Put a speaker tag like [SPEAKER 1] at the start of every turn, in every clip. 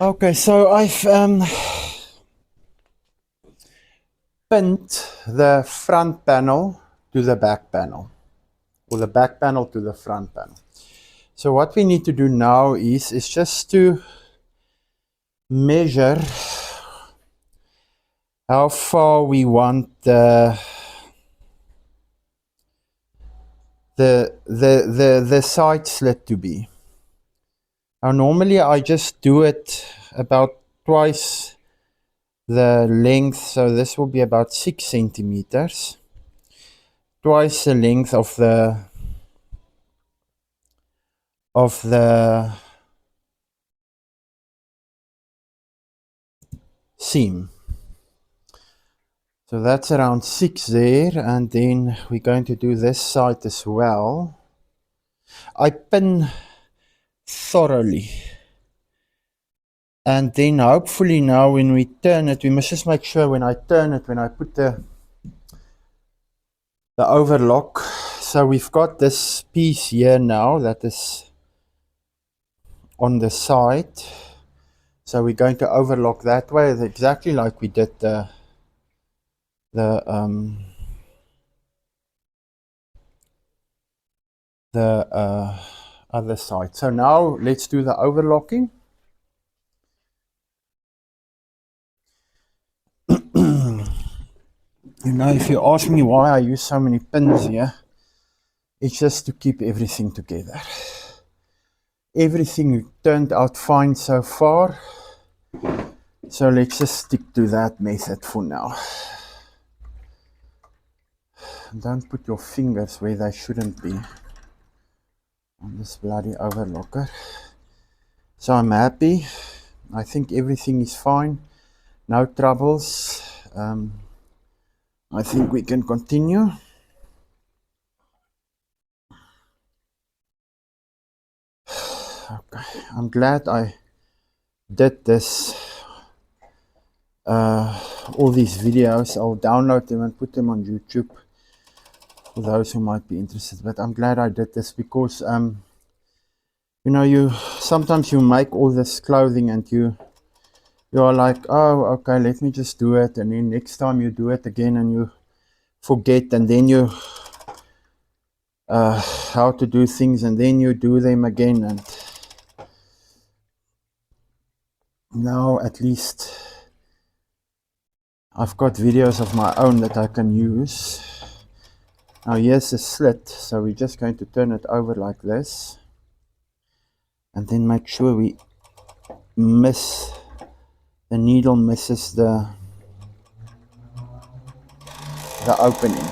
[SPEAKER 1] Okay, so I've pinned the front panel to the back panel, or the back panel to the front panel. So what we need to do now is just to measure how far we want the side slit to be. Now normally I just do it about twice the length, so this will be about 6 centimeters, twice the length of the seam. So that's around 6 there, and then we're going to do this side as well. I pin thoroughly, and then hopefully now when we turn it, we must just make sure when I turn it, when I put the overlock, so we've got this piece here now that is on the side, so we're going to overlock that way exactly like we did the other side. So now let's do the overlocking. You know, if you ask me why I use so many pins here, it's just to keep everything together. Everything turned out fine so far, so let's just stick to that method for now. Don't put your fingers where they shouldn't be on this bloody overlocker. So I'm happy. I think everything is fine. No troubles. I think we can continue. Okay, I'm glad I did this. All these videos, I'll download them and put them on YouTube for those who might be interested. But I'm glad I did this because you know, you sometimes you make all this clothing and you are like, oh, okay, let me just do it, and then next time you do it again and you forget, and then you how to do things, and then you do them again. And now at least I've got videos of my own that I can use. Now here's a slit, so we're just going to turn it over like this, and then make sure we miss, the needle misses the opening.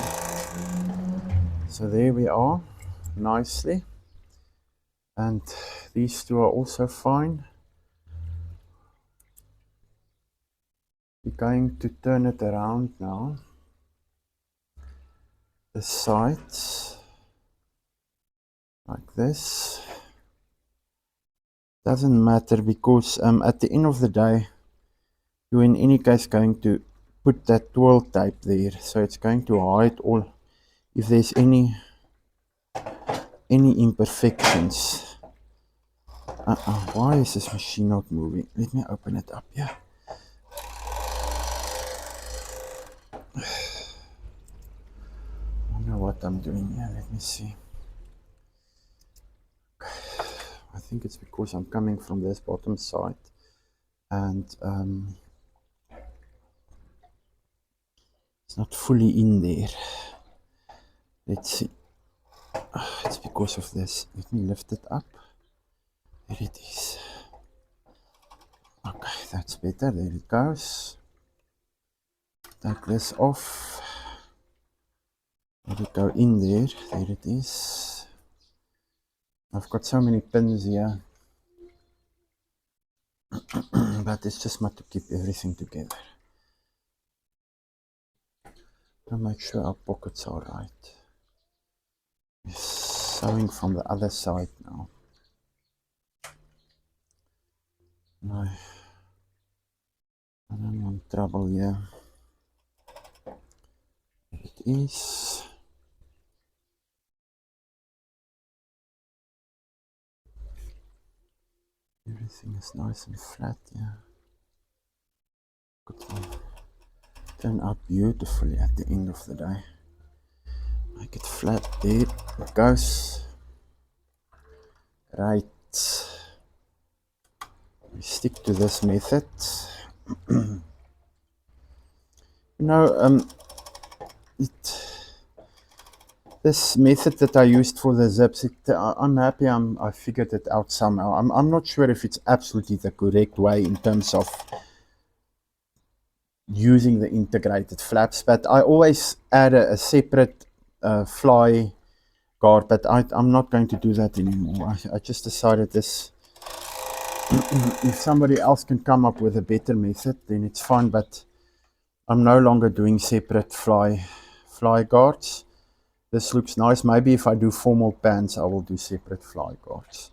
[SPEAKER 1] So there we are, nicely, and these two are also fine. We're going to turn it around now, the sides, like this. Doesn't matter because at the end of the day, you're in any case going to put that twirl tape there, so it's going to hide all, if there's any imperfections. Why is this machine not moving? Let me open it up here. I don't know what I'm doing here. Let me see. I think it's because I'm coming from this bottom side, and it's not fully in there. Let's see. It's because of this. Let me lift it up. There it is. Okay, that's better. There it goes. Take this off. Let it go in there. There it is. I've got so many pins here, but it's just not to keep everything together. To make sure our pockets are right. Sewing from the other side now. No, I don't want trouble here. There it is. Everything is nice and flat, yeah. It will turn out beautifully at the end of the day. Make it flat, there it goes. Right. We stick to this method. You know, this method that I used for the zips, I'm happy I figured it out somehow. I'm not sure if it's absolutely the correct way in terms of using the integrated flaps, but I always add a separate fly guard, but I'm not going to do that anymore. I just decided this, if somebody else can come up with a better method, then it's fine, but I'm no longer doing separate fly guards. This looks nice. Maybe if I do formal pants, I will do separate fly guards.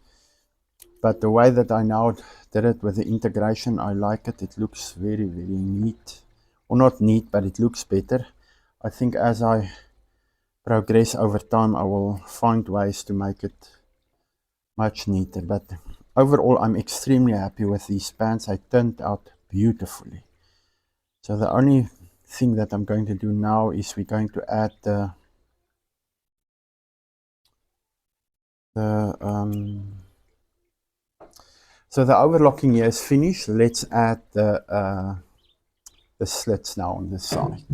[SPEAKER 1] But the way that I now did it with the integration, I like it. It looks very, very neat. Or not neat, but it looks better. I think as I progress over time, I will find ways to make it much neater. But overall, I'm extremely happy with these pants. They turned out beautifully. So the only thing that I'm going to do now is we're going to add so the overlocking here is finished. Let's add the slits now on this side.